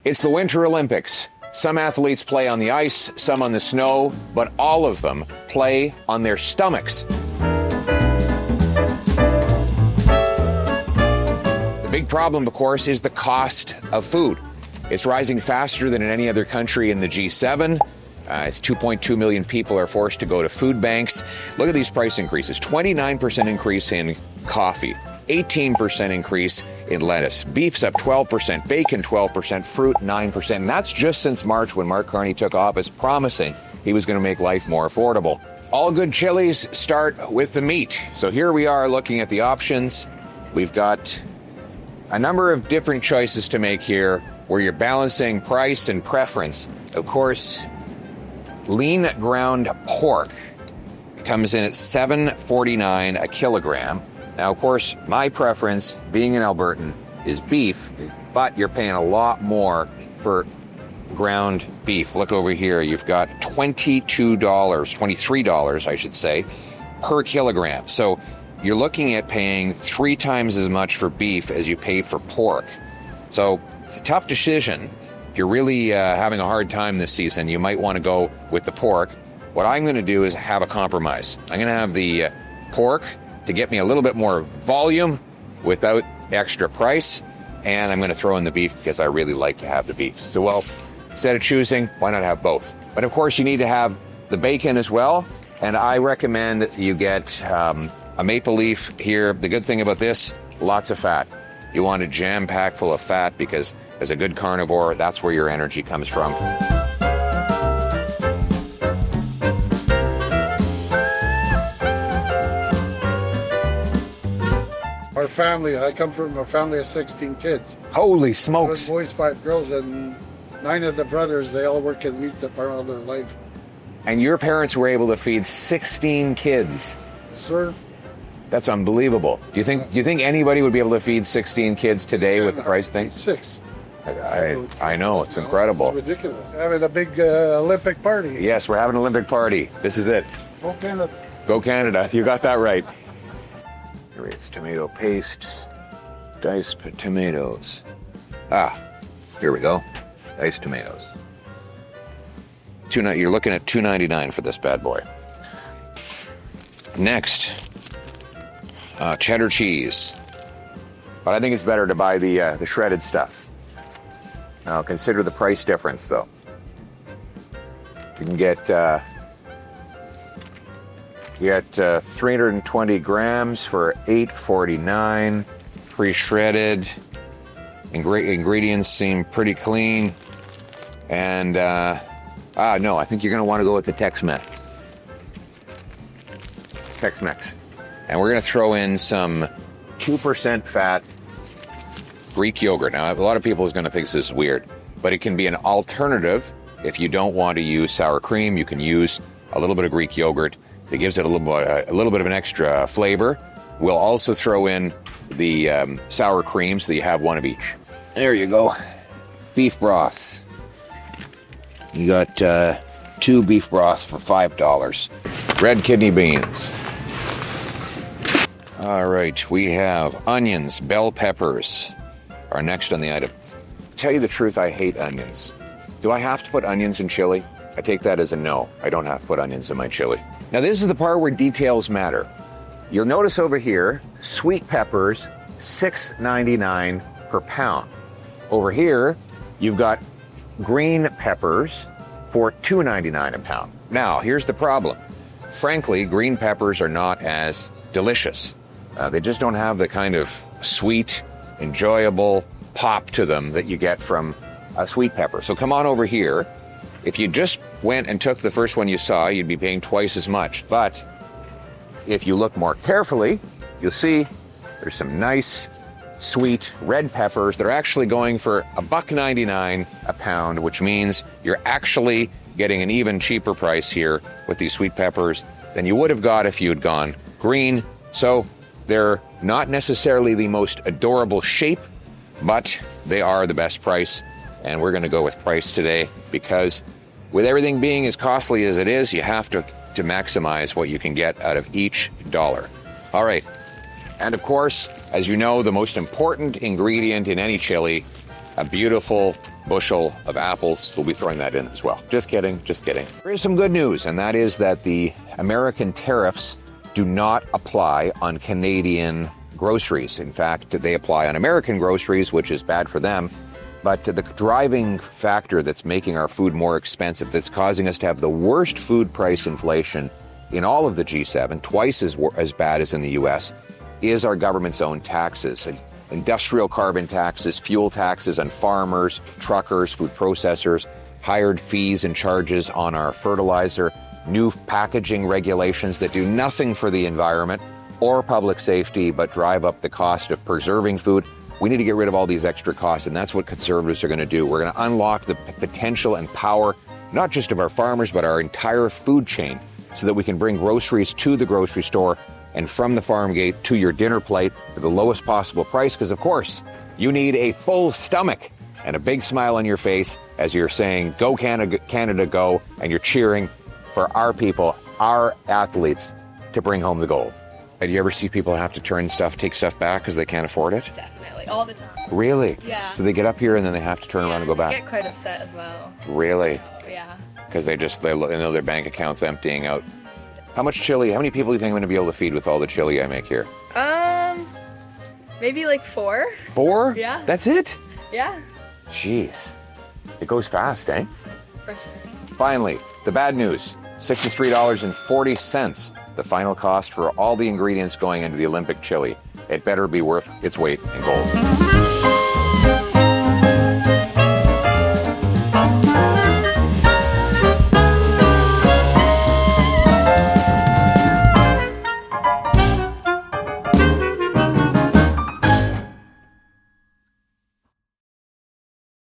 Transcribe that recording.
It's the Winter Olympics. Some athletes play on the ice, some on the snow, but all of them play on their stomachs. The big problem, of course, is the cost of food. It's rising faster than in any other country in the G7. It's 2.2 million people are forced to go to food banks. Look at these price increases. 29% increase in coffee, 18% increase in lettuce. Beef's up 12%, bacon 12%, fruit 9%. And that's just since March when Mark Carney took office promising he was going to make life more affordable. All good chilies start with the meat. So here we are looking at the options. We've got a number of different choices to make here where you're balancing price and preference. Of course, lean ground pork comes in at $7.49 a kilogram. Now, of course, my preference, being an Albertan, is beef, but you're paying a lot more for ground beef. Look over here. You've got $23, I should say, per kilogram. So you're looking at paying 3 times as much for beef as you pay for pork. So it's a tough decision. If you're really having a hard time this season, you might want to go with the pork. What I'm going to do is have a compromise. I'm going to have the pork to get me a little bit more volume without extra price, and I'm going to throw in the beef because I really like to have the beef. So, well, instead of choosing, why not have both? But of course, you need to have the bacon as well, and I recommend that you get a maple leaf here. The good thing about this, lots of fat. You want a jam-packed full of fat because as a good carnivore, that's where your energy comes from. Our family, I come from a family of 16 kids. Holy smokes. 5 boys, 5 girls, and 9 of the brothers, they all work in meat department all their life. And your parents were able to feed 16 kids. Sir? That's unbelievable. Do you think anybody would be able to feed 16 kids today with the price thing? 6. I know, it's incredible. It's ridiculous. Having a big Olympic party. Yes, we're having an Olympic party. This is it. Go Canada. Go Canada. You got that right. Here it's tomato paste, diced tomatoes. Here we go. Diced tomatoes. You're looking at $2.99 for this bad boy. Next, cheddar cheese. But I think it's better to buy the shredded stuff. Now consider the price difference, though. You can get 320 grams for $8.49. Pre-shredded. Ingredients seem pretty clean. And no, I think you're going to want to go with the Tex-Mex. And we're going to throw in some 2% fat Greek yogurt. Now, a lot of people are going to think this is weird, but it can be an alternative. If you don't want to use sour cream, you can use a little bit of Greek yogurt. It gives it a little bit of an extra flavor. We'll also throw in the sour cream so that you have one of each. There you go. Beef broth. You got 2 beef broths for $5. Red kidney beans. All right, we have onions, bell peppers are next on the item. To tell you the truth, I hate onions. Do I have to put onions in chili? I take that as a no. I don't have to put onions in my chili. Now, this is the part where details matter. You'll notice over here, sweet peppers, $6.99 per pound. Over here, you've got green peppers for $2.99 a pound. Now, here's the problem. Frankly, green peppers are not as delicious. They just don't have the kind of sweet, enjoyable pop to them that you get from a sweet pepper. So come on over here. If you just went and took the first one you saw, you'd be paying twice as much. But if you look more carefully, you'll see there's some nice, sweet red peppers. They're actually going for $1.99 a pound, which means you're actually getting an even cheaper price here with these sweet peppers than you would have got if you had gone green. So they're not necessarily the most adorable shape, but they are the best price. And we're going to go with price today because with everything being as costly as it is, you have to maximize what you can get out of each dollar. All right. And of course, as you know, the most important ingredient in any chili, a beautiful bushel of apples. We'll be throwing that in as well. Just kidding, just kidding. There is some good news, and that is that the American tariffs do not apply on Canadian groceries. In fact, they apply on American groceries, which is bad for them. But the driving factor that's making our food more expensive, that's causing us to have the worst food price inflation in all of the G7, twice as bad as in the U.S., is our government's own taxes. Industrial carbon taxes, fuel taxes on farmers, truckers, food processors, hired fees and charges on our fertilizer, new packaging regulations that do nothing for the environment or public safety but drive up the cost of preserving food. We need to get rid of all these extra costs, and that's what conservatives are going to do. We're going to unlock the potential and power, not just of our farmers, but our entire food chain, so that we can bring groceries to the grocery store and from the farm gate to your dinner plate at the lowest possible price. Because, of course, you need a full stomach and a big smile on your face as you're saying, "Go Canada, Canada, go," and you're cheering for our people, our athletes, to bring home the gold. Do you ever see people have to take stuff back because they can't afford it? Definitely, all the time. Really? Yeah. So they get up here and then they have to turn around and go back? I get quite upset as well. Really? Yeah. Because they know their bank account's emptying out. How much chili, how many people do you think I'm going to be able to feed with all the chili I make here? Maybe like 4. 4? Yeah. That's it? Yeah. Jeez. It goes fast, eh? For sure. Finally, the bad news. $63.40. The final cost for all the ingredients going into the Olympic chili. It better be worth its weight in gold.